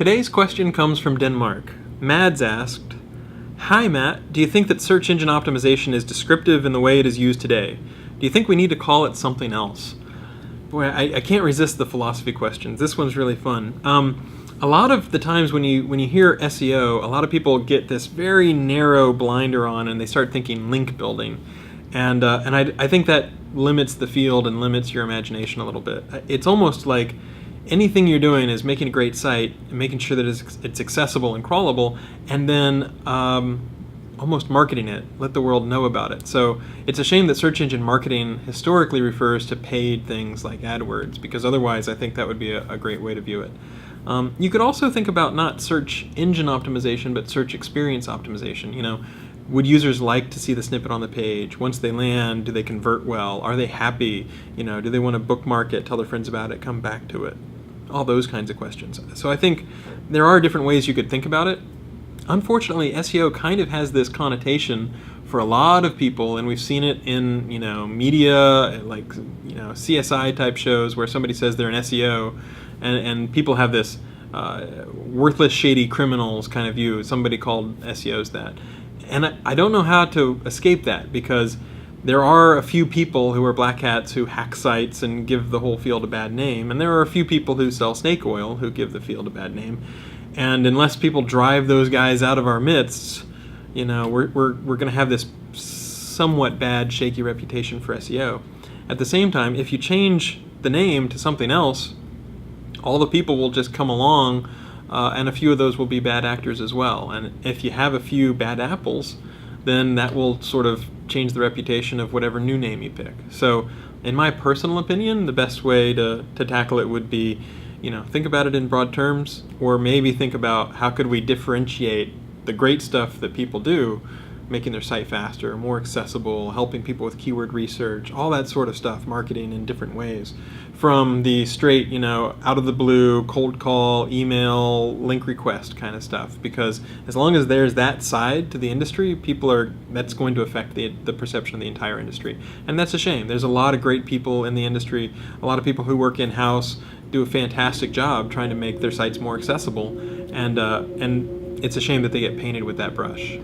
Today's question comes from Denmark. Mads asked, "Hi Matt, do you think that search engine optimization is descriptive in the way it is used today? Do you think we need to call it something else?" Boy, I can't resist the philosophy questions. This one's really fun. A lot of the times when you hear SEO, a lot of people get this very narrow blinder on and they start thinking link building. And I think that limits the field and limits your imagination a little bit. It's almost like anything you're doing is making a great site and making sure that it's accessible and crawlable, and then almost marketing it, let the world know about it. So it's a shame that search engine marketing historically refers to paid things like AdWords, because otherwise I think that would be a great way to view it. You could also think about not search engine optimization, but search experience optimization. Would users like to see the snippet on the page? Once they land, do they convert well? Are they happy? Do they want to bookmark it, tell their friends about it, come back to it? All those kinds of questions. So I think there are different ways you could think about it. Unfortunately, SEO kind of has this connotation for a lot of people, and we've seen it in media, like CSI type shows where somebody says they're an SEO, and people have this worthless, shady criminals kind of view. Somebody called SEOs that. And I don't know how to escape that, because there are a few people who are black hats who hack sites and give the whole field a bad name, and there are a few people who sell snake oil who give the field a bad name. And unless people drive those guys out of our midst, we're going to have this somewhat bad, shaky reputation for SEO. At the same time, if you change the name to something else, all the people will just come along, and a few of those will be bad actors as well. And if you have a few bad apples, then that will sort of change the reputation of whatever new name you pick. So in my personal opinion, the best way to tackle it would be, think about it in broad terms, or maybe think about how could we differentiate the great stuff that people do, making their site faster, more accessible, helping people with keyword research, all that sort of stuff, marketing in different ways, from the straight, out of the blue, cold call, email, link request kind of stuff. Because as long as there's that side to the industry, that's going to affect the perception of the entire industry. And that's a shame. There's a lot of great people in the industry, a lot of people who work in-house, do a fantastic job trying to make their sites more accessible, and it's a shame that they get painted with that brush.